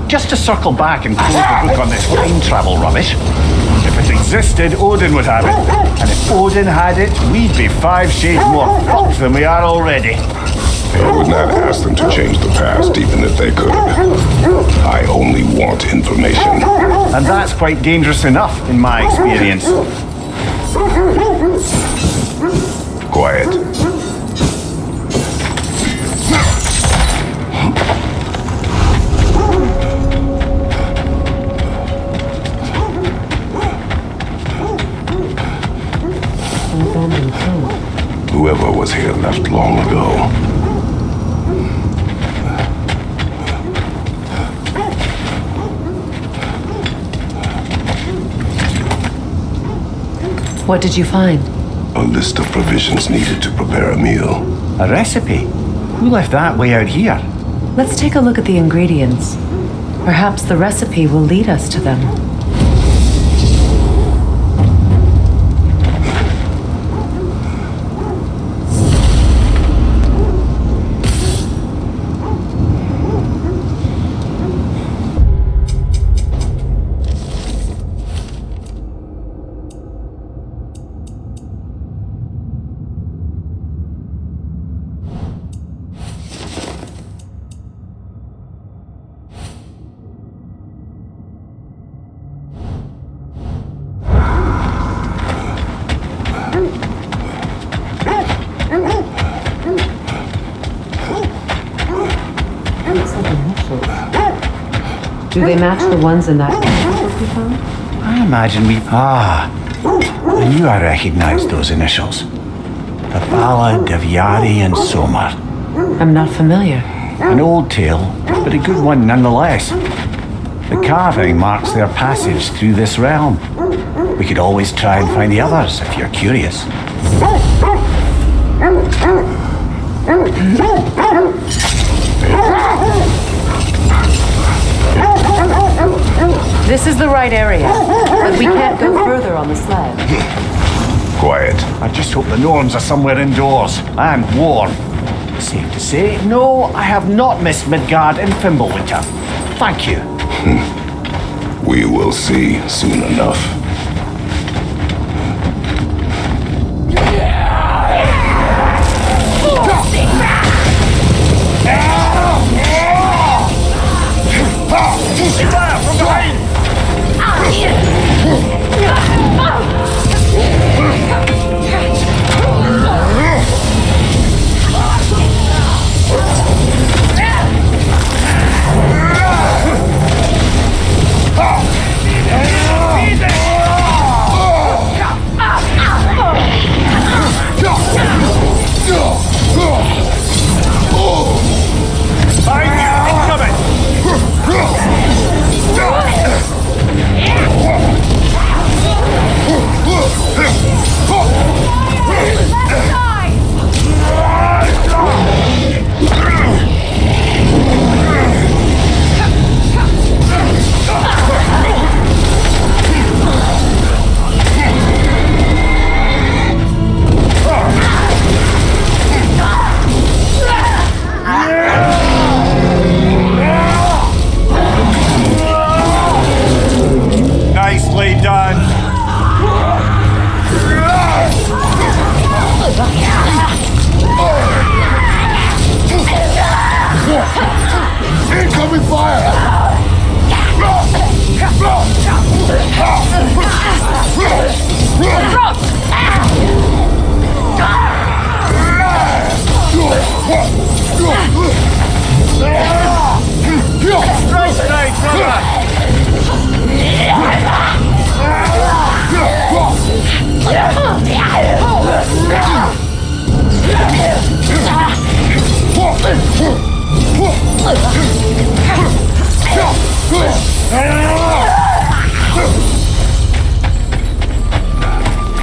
Just to circle back and close the book on this time travel rubbish. If it existed, Odin would have it. And if Odin had it, we'd be 5 shades more fucked than we are already. I would not ask them to change the past, even if they could. I only want information. And that's quite dangerous enough, in my experience. Quiet. Whoever was here left long ago. What did you find? A list of provisions needed to prepare a meal. A recipe? Who left that way out here? Let's take a look at the ingredients. Perhaps the recipe will lead us to them. Do they match the ones in that book you found? I imagine we... I knew I recognized those initials. The Ballad of Yari and Somar. I'm not familiar. An old tale, but a good one nonetheless. The carving marks their passage through this realm. We could always try and find the others if you're curious. This is the right area, but we can't go further on the sled. Quiet. I just hope the norms are somewhere indoors and warm. Safe to say, no, I have not missed Midgard in Fimbulwinter. Thank you. We will see soon enough. Fire from behind! Nicely done. Incoming fire! Straight, brother!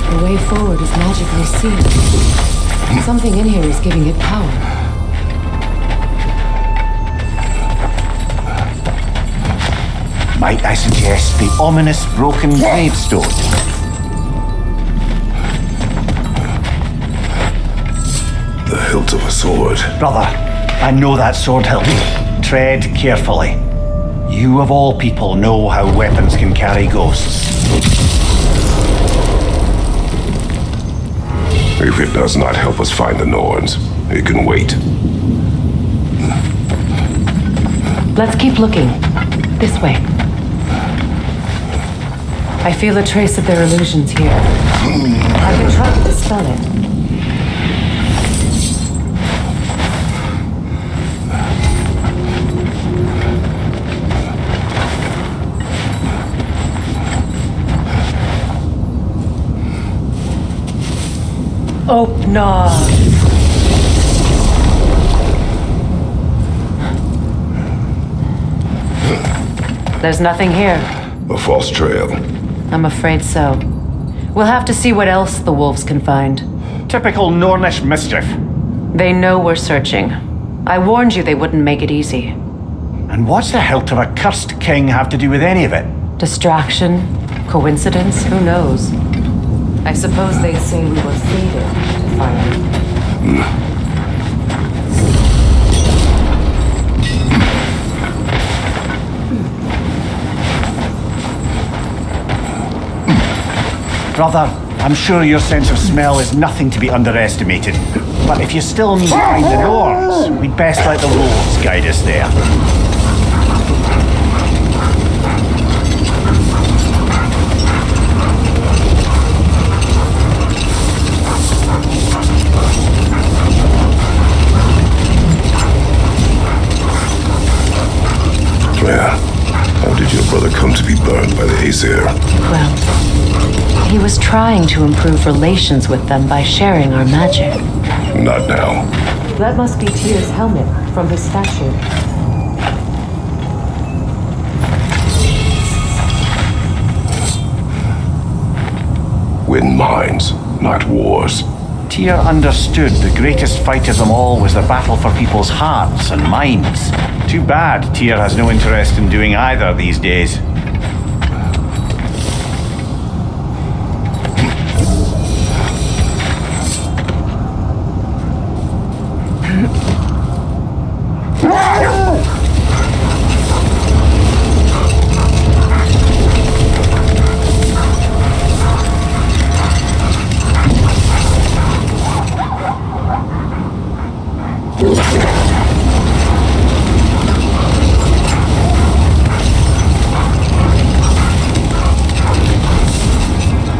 The way forward is magically sealed. Something in here is giving it power. Might I suggest the ominous broken gravestone? hilt of a sword. Brother, I know that sword hilt. Tread carefully. You of all people know how weapons can carry ghosts. If it does not help us find the Norns, it can wait. Let's keep looking. This way. I feel a trace of their illusions here. I can try to dispel it. Open. There's nothing here. A false trail. I'm afraid so. We'll have to see what else the wolves can find. Typical Nornish mischief. They know we're searching. I warned you they wouldn't make it easy. And what's the hilt of a cursed king have to do with any of it? Distraction? Coincidence? Who knows? I suppose they'd say we were fated to find it. Brother, I'm sure your sense of smell is nothing to be underestimated. But if you still need to find the Norns, we'd best let the wolves guide us there. Freya, how did your brother come to be burned by the Aesir? Well, he was trying to improve relations with them by sharing our magic. Not now. That must be Tyr's helmet from his statue. Win minds, not wars. Tyr understood the greatest fight of them all was the battle for people's hearts and minds. Too bad Tyr has no interest in doing either these days.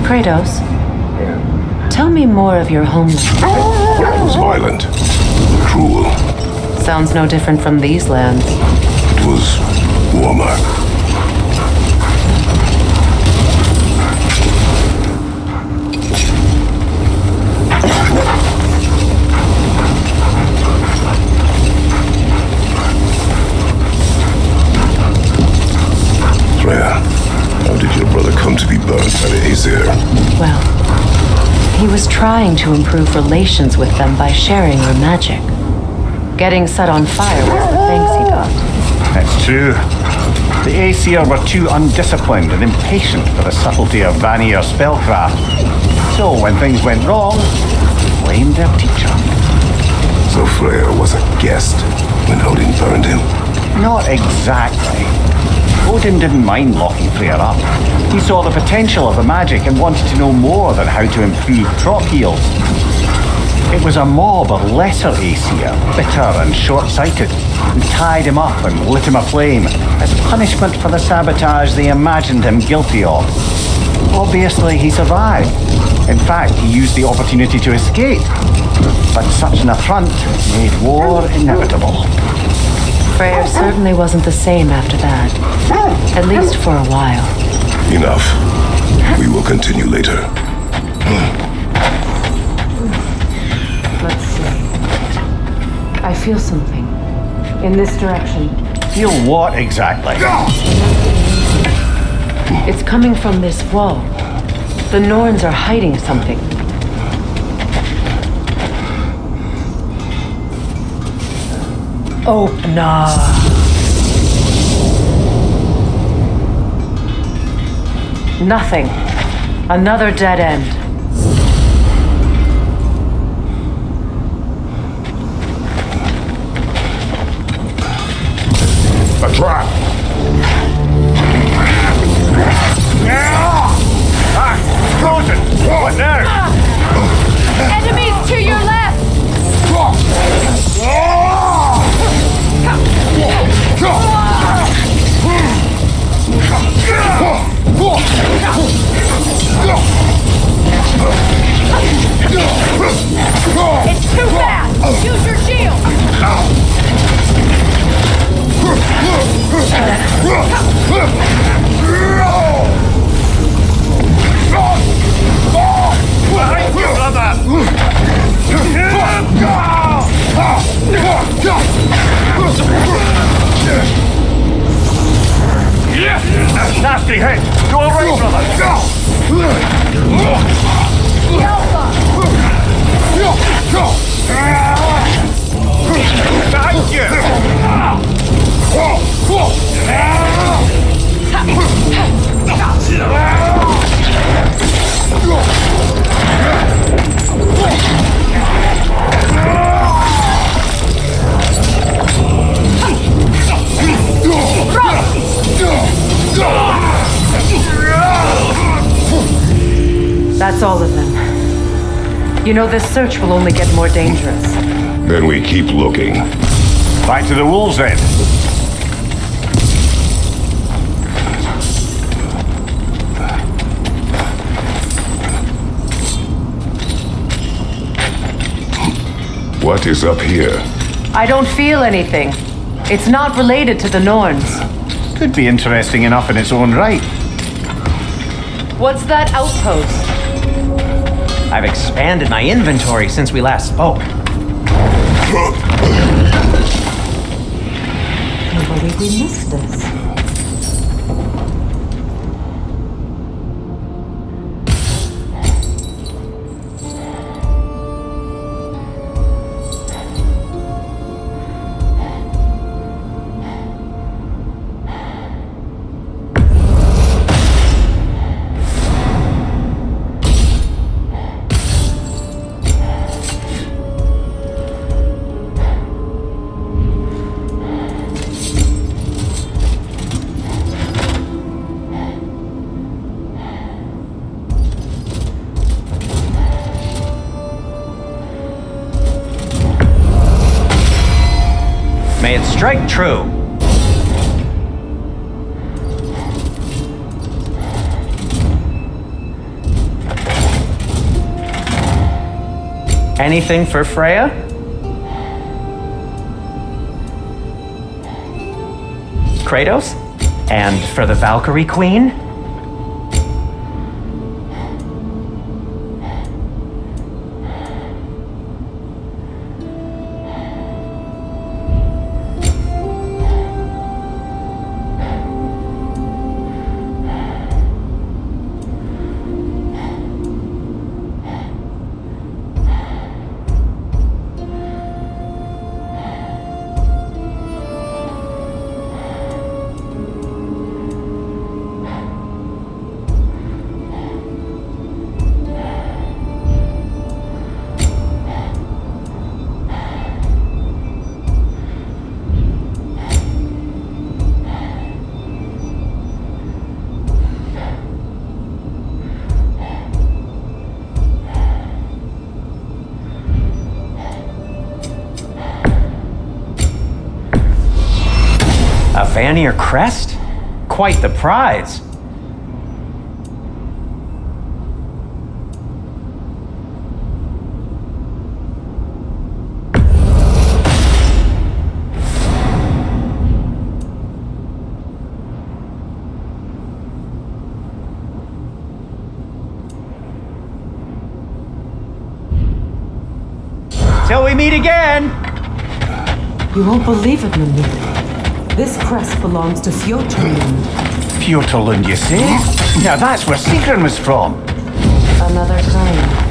Kratos, tell me more of your homeland. It was violent, cruel. Sounds no different from these lands. It was warmer. Freya, how did your brother come to be burned by the Aesir? Well, he was trying to improve relations with them by sharing our magic. Getting set on fire was the thanks he got. That's true. The Aesir were too undisciplined and impatient for the subtlety of Vanir spellcraft. So when things went wrong, they blamed their teacher. So Freya was a guest when Odin burned him? Not exactly. Odin didn't mind locking Freya up. He saw the potential of the magic and wanted to know more than how to improve Trot heals. It was a mob of lesser Aesir, bitter and short-sighted, who tied him up and lit him aflame as punishment for the sabotage they imagined him guilty of. Obviously, he survived. In fact, he used the opportunity to escape. But such an affront made war inevitable. Freyr certainly wasn't the same after that. At least for a while. Enough. We will continue later. Let's see. I feel something. In this direction. Feel what exactly? It's coming from this wall. The Norns are hiding something. Open up. Nothing. Another dead end. frozen! What now? Enemies to your left! It's too fast! Use your shield! Behind you, brother! Nasty hit! You alright, brother? Behind you! That's all of them. You know, this search will only get more dangerous. Then we keep looking. Back to the wolves then. What is up here? I don't feel anything. It's not related to the Norns. Could be interesting enough in its own right. What's that outpost? I've expanded my inventory since we last spoke. Can't believe we missed this. May it strike true. Anything for Freya? Kratos? And for the Valkyrie Queen? A Vanir crest? Quite the prize. Till we meet again! You won't believe it, Mimir. This crest belongs to Throttling. Throttling, you say? Now that's where Sigrun was from. Another crane.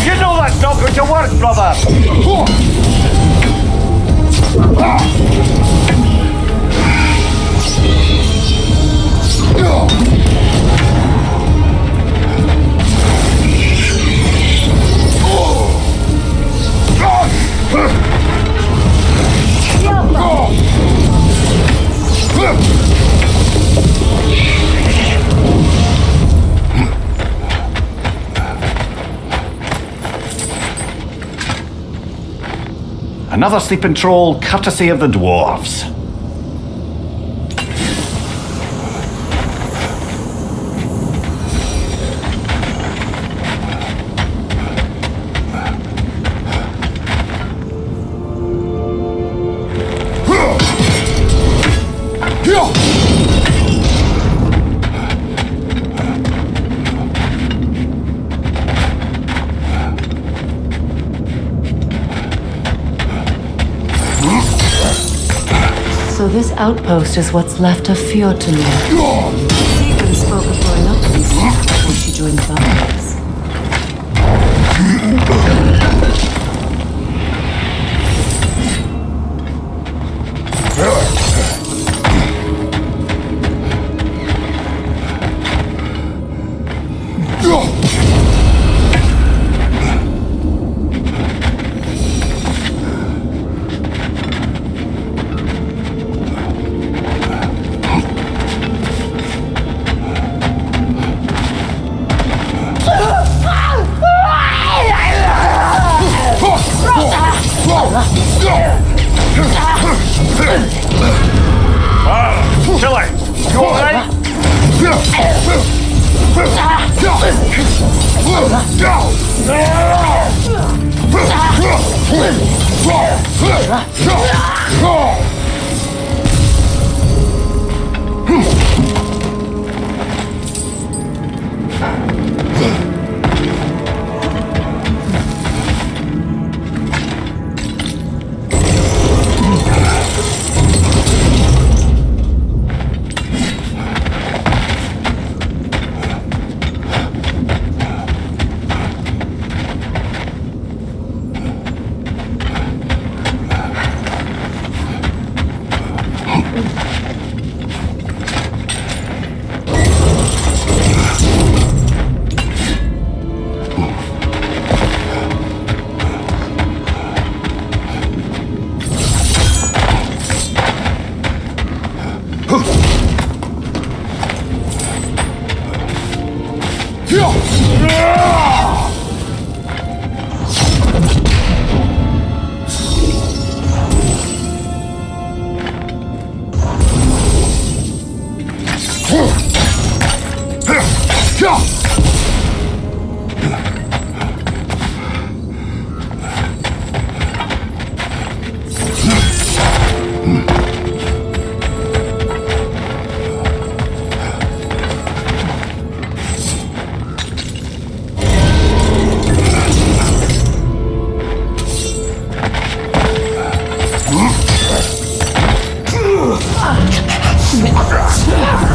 You know that's not going to work, brother! Another sleeping troll, courtesy of the dwarves. So this outpost is what's left of Throttling. Sigrun spoke of growing up in these cities before she joined the Vikings. Chile, you alright?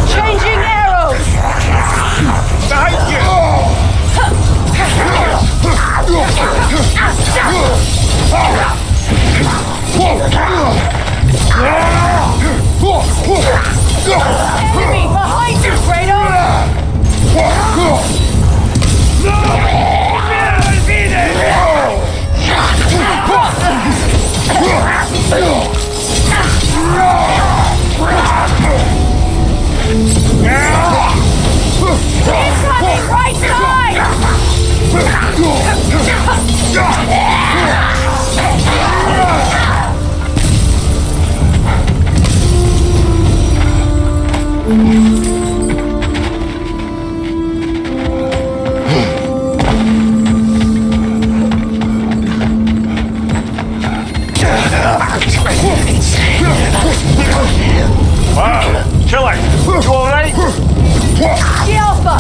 Changing arrows! Behind you! Enemy behind you, Kratos! Incoming right Chile, you alright? The Alpha!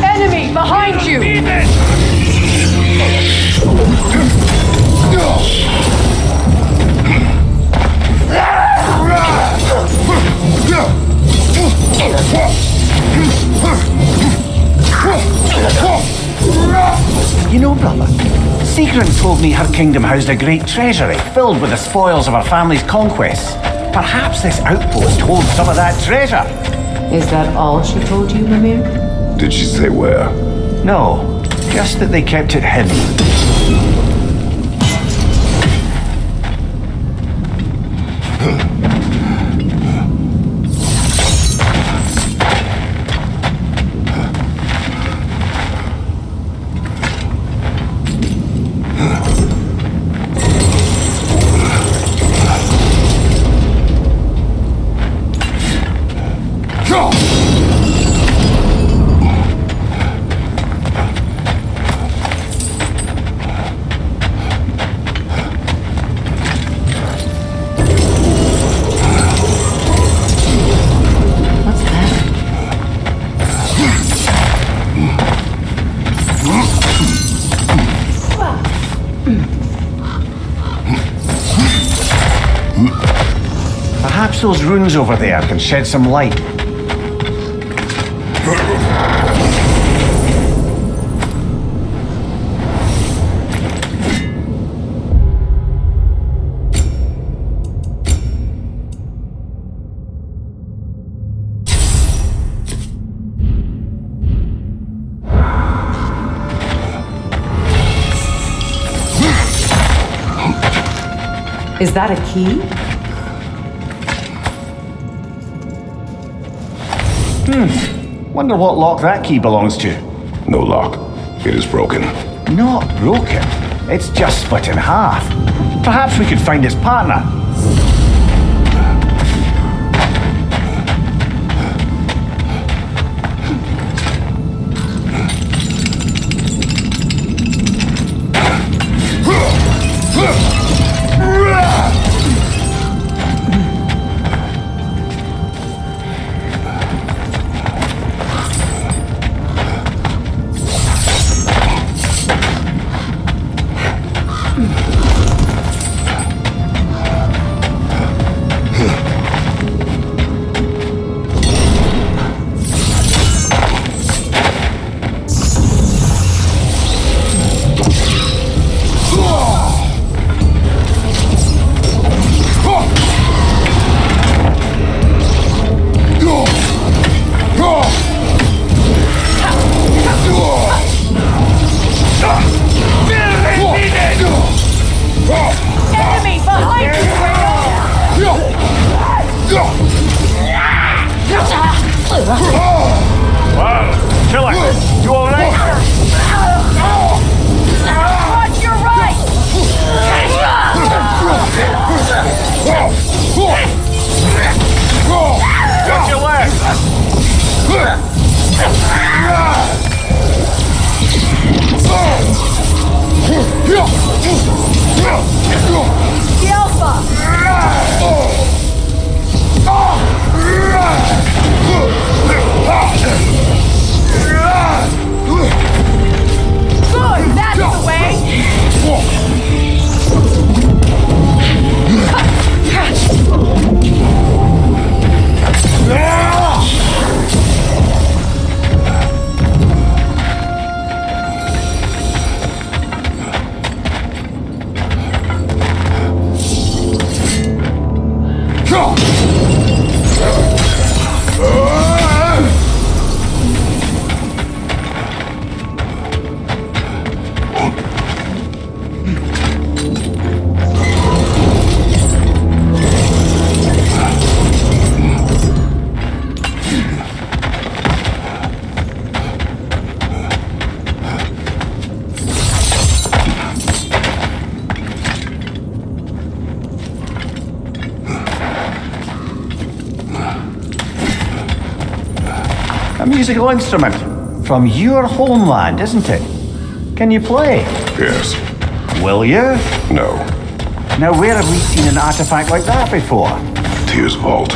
Enemy behind you! You know, brother, Sigrun told me her kingdom housed a great treasury filled with the spoils of her family's conquests. Perhaps this outpost holds some of that treasure. Is that all she told you, Mimir? Did she say where? No, Just that they kept it hidden. Perhaps those runes over there can shed some light. Is that a key? Wonder what lock that key belongs to. No lock. It is broken. Not broken. It's just split in half. Perhaps we could find its partner. A musical instrument from your homeland, isn't it? Can you play? Yes. Will you? No. Now, where have we seen an artifact like that before? Tyr's vault.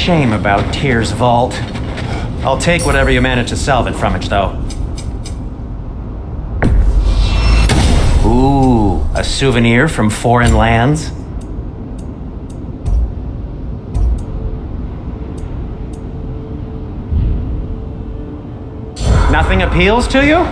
shame about Tyr's vault. I'll take whatever you manage to salvage from it, though. Ooh, a souvenir from foreign lands? Nothing appeals to you?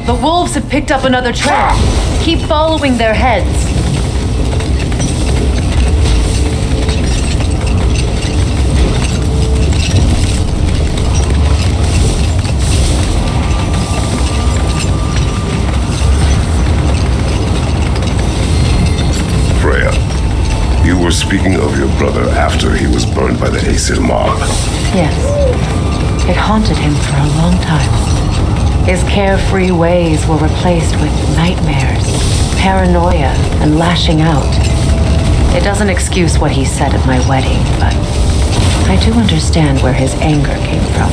The wolves have picked up another trail. Keep following their heads. Freya, you were speaking of your brother after he was burned by the Aesir mob. Yes. It haunted him for a long time. His carefree ways were replaced with nightmares, paranoia, and lashing out. It doesn't excuse what he said at my wedding, but I do understand where his anger came from.